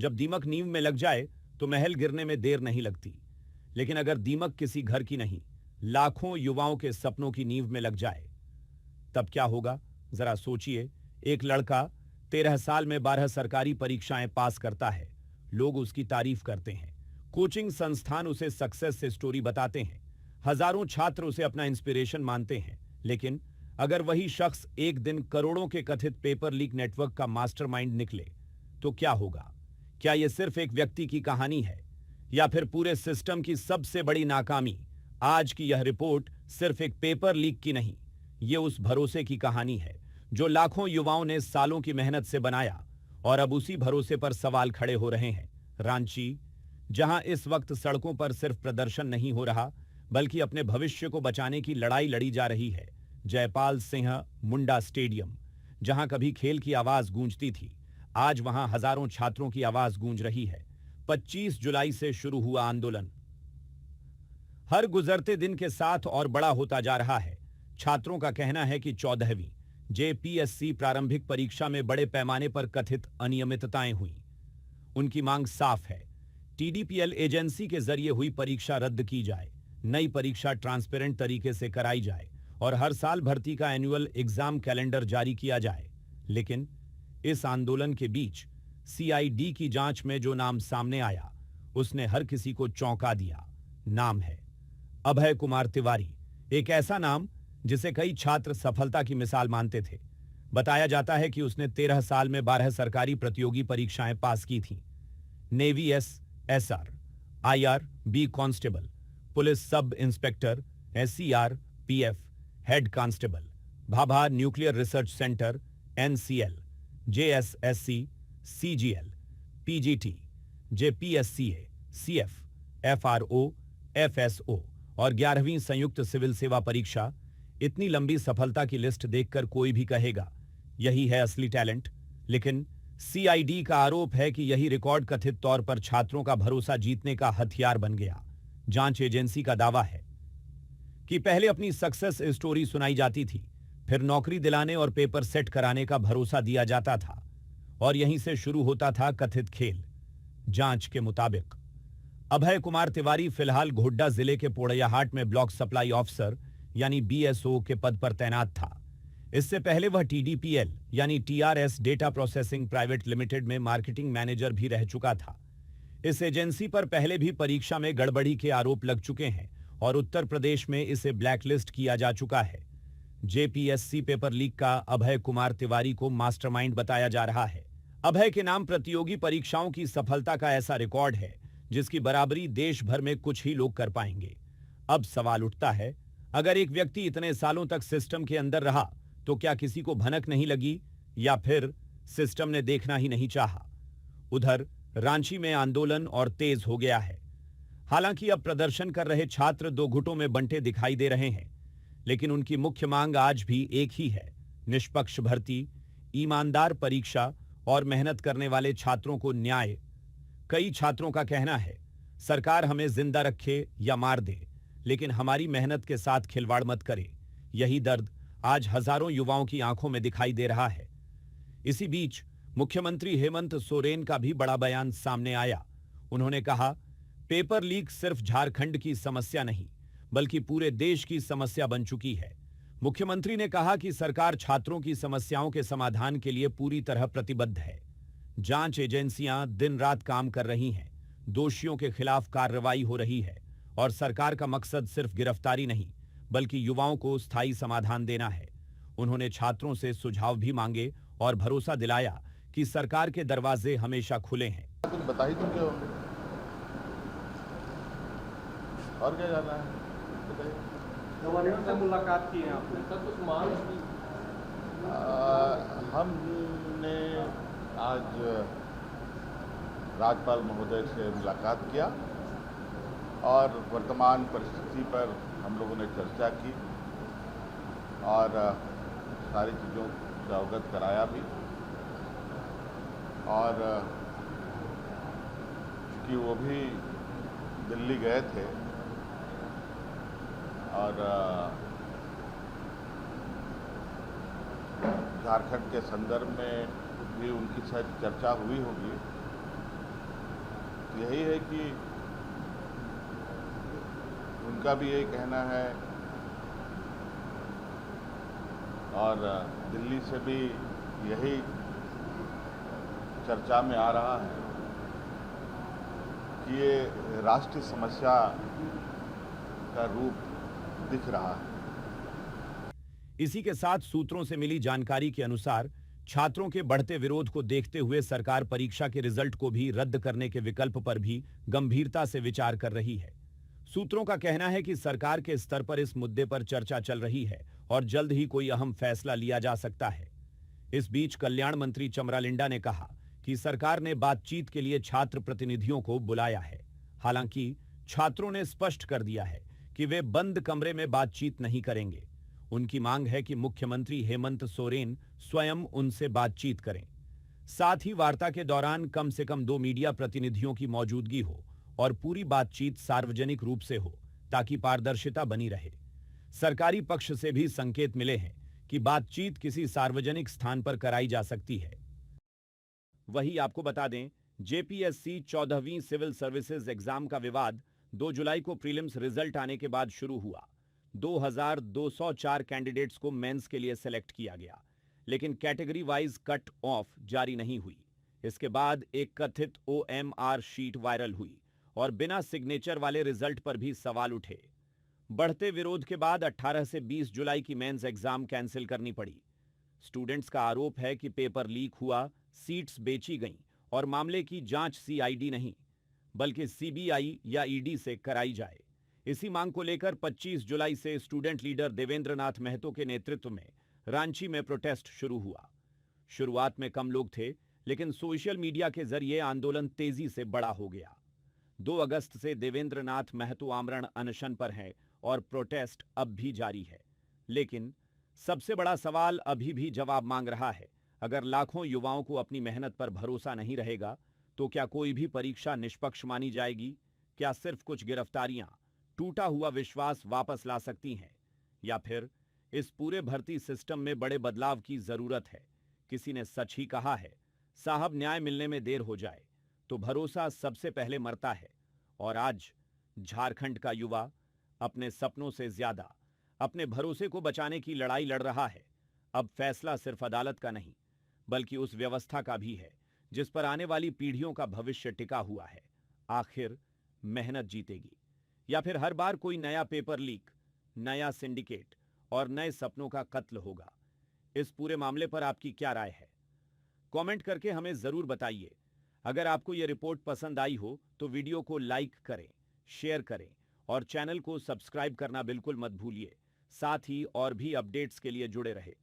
जब दीमक नींव में लग जाए तो महल गिरने में देर नहीं लगती, लेकिन अगर दीमक किसी घर की नहीं, लाखों युवाओं के सपनों की नींव में लग जाए, तब क्या होगा? जरा सोचिए। एक लड़का 13 साल में 12 सरकारी परीक्षाएं पास करता है। लोग उसकी तारीफ करते हैं, कोचिंग संस्थान उसे सक्सेस स्टोरी बताते हैं, हजारों छात्र उसे अपना इंस्पिरेशन मानते हैं। लेकिन अगर वही शख्स एक दिन करोड़ों के कथित पेपर लीक नेटवर्क का मास्टरमाइंड निकले तो क्या होगा? क्या यह सिर्फ एक व्यक्ति की कहानी है या फिर पूरे सिस्टम की सबसे बड़ी नाकामी? आज की यह रिपोर्ट सिर्फ एक पेपर लीक की नहीं, ये उस भरोसे की कहानी है जो लाखों युवाओं ने सालों की मेहनत से बनाया और अब उसी भरोसे पर सवाल खड़े हो रहे हैं। रांची, जहां इस वक्त सड़कों पर सिर्फ प्रदर्शन नहीं हो रहा बल्कि अपने भविष्य को बचाने की लड़ाई लड़ी जा रही है। जयपाल सिंह मुंडा स्टेडियम, जहां कभी खेल की आवाज गूंजती थी, आज वहां हजारों छात्रों की आवाज गूंज रही है। 25 जुलाई से शुरू हुआ आंदोलन हर गुजरते दिन के साथ और बड़ा होता जा रहा है। छात्रों का कहना है कि 14वीं जेपीएससी प्रारंभिक परीक्षा में बड़े पैमाने पर कथित अनियमितताएं हुई। उनकी मांग साफ है, टीडीपीएल एजेंसी के जरिए हुई परीक्षा रद्द की जाए, नई परीक्षा ट्रांसपेरेंट तरीके से कराई जाए और हर साल भर्ती का एनुअल एग्जाम कैलेंडर जारी किया जाए। लेकिन इस आंदोलन के बीच सीआईडी की जांच में जो नाम सामने आया, उसने हर किसी को चौंका दिया। नाम है अभय कुमार तिवारी, एक ऐसा नाम जिसे कई छात्र सफलता की मिसाल मानते थे। बताया जाता है कि उसने 13 साल में 12 सरकारी प्रतियोगी परीक्षाएं पास की थीं। Navy SR, IR, B constable, police sub inspector, SCR, PF, head constable, Bhabha nuclear research centre, NCL, JSSC, CGL, PGT, JPSCA, CF, FRO, FSO और 11वीं संयुक्त सिविल सेवा परीक्षा। इतनी लंबी सफलता की लिस्ट देखकर कोई भी कहेगा यही है असली टैलेंट। लेकिन सीआईडी का आरोप है कि यही रिकॉर्ड कथित तौर पर छात्रों का भरोसा जीतने का हथियार बन गया। जांच एजेंसी का दावा है कि पहले अपनी सक्सेस स्टोरी सुनाई जाती थी, फिर नौकरी दिलाने और पेपर सेट कराने का भरोसा दिया जाता था और यहीं से शुरू होता था कथित खेल। जांच के मुताबिक अभय कुमार तिवारी फिलहाल गोड्डा जिले के पोड़ैयाहाट में ब्लॉक सप्लाई ऑफिसर यानी बीएसओ के पद पर तैनात था। इससे पहले वह टीडीपीएल यानी TRS data processing private limited में मार्केटिंग मैनेजर भी रह चुका था। इस एजेंसी पर पहले भी परीक्षा में गड़बड़ी के आरोप लग चुके हैं और उत्तर प्रदेश में इसे ब्लैकलिस्ट किया जा चुका है। जेपीएससी पेपर लीक का अभय कुमार तिवारी को मास्टरमाइंड बताया जा रहा है। अभय के नाम प्रतियोगी परीक्षाओं की सफलता का ऐसा रिकॉर्ड है जिसकी बराबरी देश भर में कुछ ही लोग कर पाएंगे। अब सवाल उठता है, अगर एक व्यक्ति इतने सालों तक सिस्टम के अंदर रहा तो क्या किसी को भनक नहीं लगी या फिर सिस्टम ने देखना ही नहीं चाहा? उधर रांची में आंदोलन और तेज हो गया है। हालांकि अब प्रदर्शन कर रहे छात्र दो गुटों में बंटे दिखाई दे रहे हैं, लेकिन उनकी मुख्य मांग आज भी एक ही है, निष्पक्ष भर्ती, ईमानदार परीक्षा और मेहनत करने वाले छात्रों को न्याय। कई छात्रों का कहना है, सरकार हमें जिंदा रखे या मार दे, लेकिन हमारी मेहनत के साथ खिलवाड़ मत करे। यही दर्द आज हजारों युवाओं की आंखों में दिखाई दे रहा है। इसी बीच मुख्यमंत्री हेमंत सोरेन का भी बड़ा बयान सामने आया। उन्होंने कहा, पेपर लीक सिर्फ झारखंड की समस्या नहीं बल्कि पूरे देश की समस्या बन चुकी है। मुख्यमंत्री ने कहा कि सरकार छात्रों की समस्याओं के समाधान के लिए पूरी तरह प्रतिबद्ध है। जांच एजेंसियां दिन रात काम कर रही हैं, दोषियों के खिलाफ कार्रवाई हो रही है और सरकार का मकसद सिर्फ गिरफ्तारी नहीं बल्कि युवाओं को स्थायी समाधान देना है। उन्होंने छात्रों से सुझाव भी मांगे और भरोसा दिलाया कि सरकार के दरवाजे हमेशा खुले हैं। कुछ बता ही दूं और क्या जाना है? गवर्नर से मुलाकात की है आपने? सर कुछ मांग की? हमने आज राज्यपाल महोदय से मुलाकात किया और वर्तमान परिस्थिति पर हम लोगों ने चर्चा की और सारी चीज़ों से अवगत कराया भी। और कि वो भी दिल्ली गए थे और झारखंड के संदर्भ में भी उनकी शायद चर्चा हुई होगी यही है कि उनका भी यही कहना है और दिल्ली से भी यही चर्चा में आ रहा है कि ये राष्ट्रीय समस्या का रूप दिख रहा है। इसी के साथ सूत्रों से मिली जानकारी के अनुसार छात्रों के बढ़ते विरोध को देखते हुए सरकार परीक्षा के रिजल्ट को भी रद्द करने के विकल्प पर भी गंभीरता से विचार कर रही है। सूत्रों का कहना है कि सरकार के स्तर पर इस मुद्दे पर चर्चा चल रही है और जल्द ही कोई अहम फैसला लिया जा सकता है। इस बीच कल्याण मंत्री चमरालिंडा ने कहा कि सरकार ने बातचीत के लिए छात्र प्रतिनिधियों को बुलाया है। हालांकि छात्रों ने स्पष्ट कर दिया है कि वे बंद कमरे में बातचीत नहीं करेंगे। उनकी मांग है कि मुख्यमंत्री हेमंत सोरेन स्वयं उनसे बातचीत करें। साथ ही वार्ता के दौरान कम से कम 2 मीडिया प्रतिनिधियों की मौजूदगी हो और पूरी बातचीत सार्वजनिक रूप से हो ताकि पारदर्शिता बनी रहे। सरकारी पक्ष से भी संकेत मिले हैं कि बातचीत किसी सार्वजनिक स्थान पर कराई जा सकती है। वहीं आपको बता दें, जेपीएससी 14वीं सिविल सर्विसेज एग्जाम का विवाद 2 जुलाई को प्रीलिम्स रिजल्ट आने के बाद शुरू हुआ। 2204 कैंडिडेट्स को मेंस के लिए सेलेक्ट किया गया, लेकिन कैटेगरी वाइज कट ऑफ जारी नहीं हुई। इसके बाद एक कथित ओएमआर शीट वायरल हुई और बिना सिग्नेचर वाले रिजल्ट पर भी सवाल उठे। बढ़ते विरोध के बाद 18 से 20 जुलाई की मेंस एग्जाम कैंसिल करनी पड़ी। स्टूडेंट्स का आरोप है कि पेपर लीक हुआ, सीट्स बेची गईं और मामले की जांच सीआईडी नहीं बल्कि सीबीआई या ईडी से कराई जाए। इसी मांग को लेकर 25 जुलाई से स्टूडेंट लीडर देवेंद्रनाथ महतो के नेतृत्व में रांची में प्रोटेस्ट शुरू हुआ। शुरुआत में कम लोग थे, लेकिन सोशल मीडिया के जरिए आंदोलन तेजी से बड़ा हो गया। 2 अगस्त से देवेंद्रनाथ महतो आमरण अनशन पर है और प्रोटेस्ट अब भी जारी है। लेकिन सबसे बड़ा सवाल अभी भी जवाब मांग रहा है। अगर लाखों युवाओं को अपनी मेहनत पर भरोसा नहीं रहेगा, तो क्या कोई भी परीक्षा निष्पक्ष मानी जाएगी? क्या सिर्फ कुछ गिरफ्तारियां टूटा हुआ विश्वास वापस ला सकती हैं? या फिर इस पूरे भर्ती सिस्टम में बड़े बदलाव की जरूरत है? किसी ने सच ही कहा है, साहब न्याय मिलने में देर हो जाए तो भरोसा सबसे पहले मरता है। और आज झारखंड का युवा अपने सपनों से ज्यादा अपने भरोसे को बचाने की लड़ाई लड़ रहा है। अब फैसला सिर्फ अदालत का नहीं, बल्कि उस व्यवस्था का भी है जिस पर आने वाली पीढ़ियों का भविष्य टिका हुआ है। आखिर मेहनत जीतेगी या फिर हर बार कोई नया पेपर लीक, नया सिंडिकेट और नए सपनों का कत्ल होगा? इस पूरे मामले पर आपकी क्या राय है? कमेंट करके हमें जरूर बताइए। अगर आपको यह रिपोर्ट पसंद आई हो तो वीडियो को लाइक करें, शेयर करें और चैनल को सब्सक्राइब करना बिल्कुल मत भूलिए। साथ ही और भी अपडेट्स के लिए जुड़े रहे।